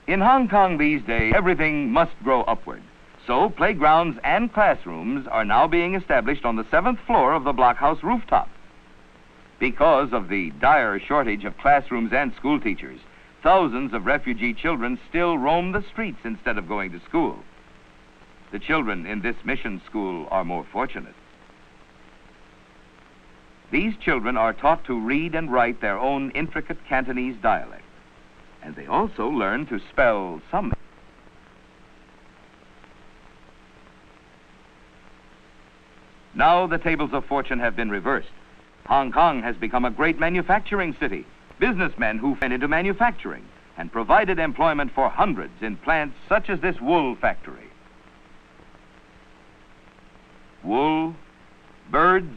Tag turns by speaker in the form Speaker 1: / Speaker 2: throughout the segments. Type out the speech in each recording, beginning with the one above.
Speaker 1: In Hong Kong these days, everything must grow upward. So playgrounds and classrooms are now being established on the 7th floor of the blockhouse rooftop. Because of the dire shortage of classrooms and school teachers, thousands of refugee children still roam the streets instead of going to school. The children in this mission school are more fortunate. These children are taught to read and write their own intricate Cantonese dialect, and they also learn to spell some. Now the tables of fortune have been reversed. Hong Kong has become a great manufacturing city. Businessmen who went into manufacturing and provided employment for hundreds in plants such as this wool factory. Wool, birds,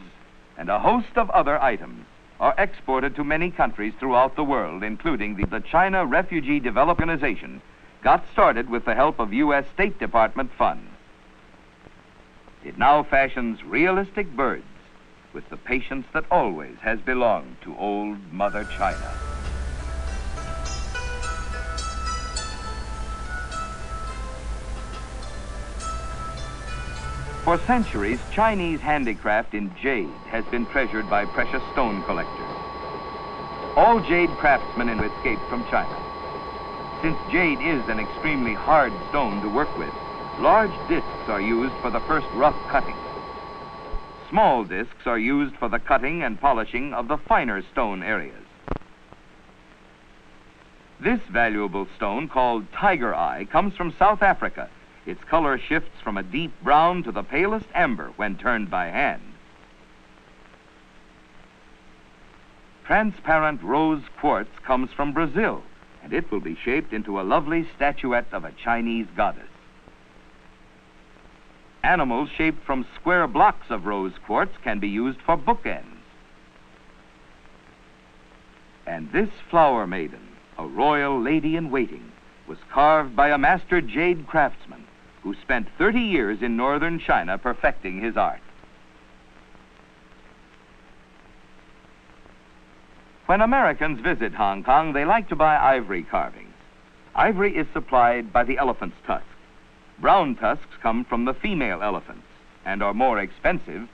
Speaker 1: and a host of other items are exported to many countries throughout the world, including the China Refugee Development Organization, got started with the help of U.S. State Department funds. It now fashions realistic birds with the patience that always has belonged to old Mother China. For centuries, Chinese handicraft in jade has been treasured by precious stone collectors. All jade craftsmen have escaped from China. Since jade is an extremely hard stone to work with, large discs are used for the first rough cutting. Small discs are used for the cutting and polishing of the finer stone areas. This valuable stone, called tiger eye, comes from South Africa. Its color shifts from a deep brown to the palest amber when turned by hand. Transparent rose quartz comes from Brazil, and it will be shaped into a lovely statuette of a Chinese goddess. Animals shaped from square blocks of rose quartz can be used for bookends. And this flower maiden, a royal lady-in-waiting, was carved by a master jade craftsman who spent 30 years in northern China perfecting his art. When Americans visit Hong Kong, they like to buy ivory carvings. Ivory is supplied by the elephant's tusk. Brown tusks come from the female elephants and are more expensive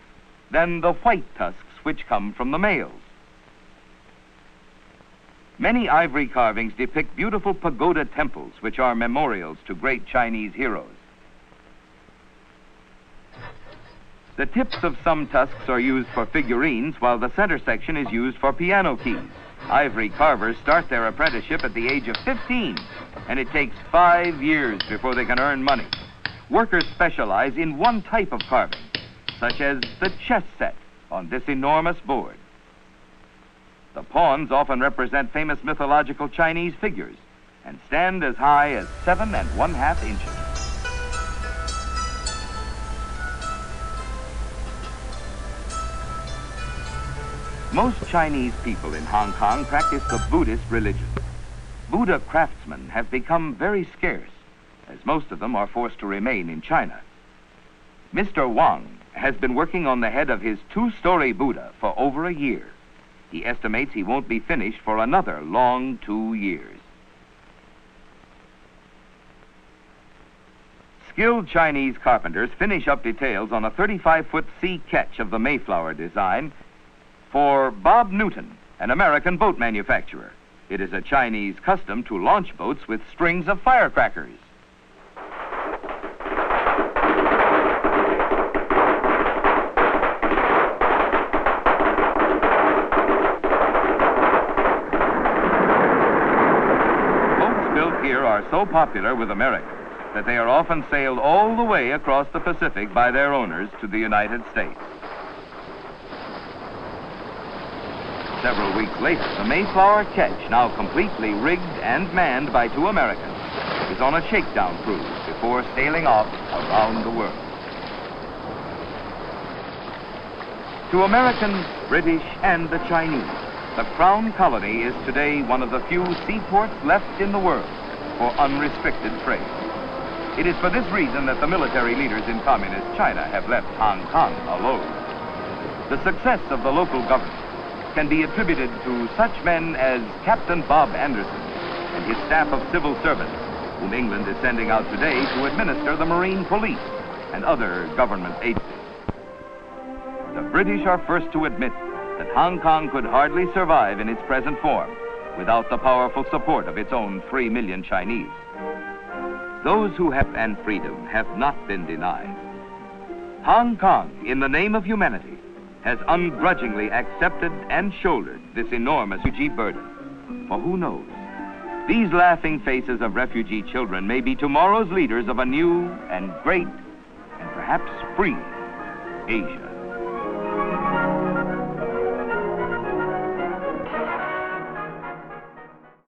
Speaker 1: than the white tusks which come from the males. Many ivory carvings depict beautiful pagoda temples which are memorials to great Chinese heroes. The tips of some tusks are used for figurines, while the center section is used for piano keys. Ivory carvers start their apprenticeship at the age of 15, and it takes 5 years before they can earn money. Workers specialize in one type of carving, such as the chess set on this enormous board. The pawns often represent famous mythological Chinese figures and stand as high as 7 1/2 inches. Most Chinese people in Hong Kong practice the Buddhist religion. Buddha craftsmen have become very scarce, as most of them are forced to remain in China. Mr. Wang has been working on the head of his 2-story Buddha for over a year. He estimates he won't be finished for another long 2 years. Skilled Chinese carpenters finish up details on a 35-foot sea ketch of the Mayflower design for Bob Newton, an American boat manufacturer. It is a Chinese custom to launch boats with strings of firecrackers. Boats built here are so popular with Americans that they are often sailed all the way across the Pacific by their owners to the United States. Several weeks later, the Mayflower ketch, now completely rigged and manned by 2 Americans, is on a shakedown cruise before sailing off around the world. To Americans, British, and the Chinese, the Crown Colony is today one of the few seaports left in the world for unrestricted trade. It is for this reason that the military leaders in communist China have left Hong Kong alone. The success of the local government can be attributed to such men as Captain Bob Anderson and his staff of civil servants whom England is sending out today to administer the Marine Police and other government agencies. The British are first to admit that Hong Kong could hardly survive in its present form without the powerful support of its own 3 million Chinese. Those who have and freedom have not been denied. Hong Kong, in the name of humanity, has ungrudgingly accepted and shouldered this enormous refugee burden. For who knows, these laughing faces of refugee children may be tomorrow's leaders of a new and great and perhaps free Asia.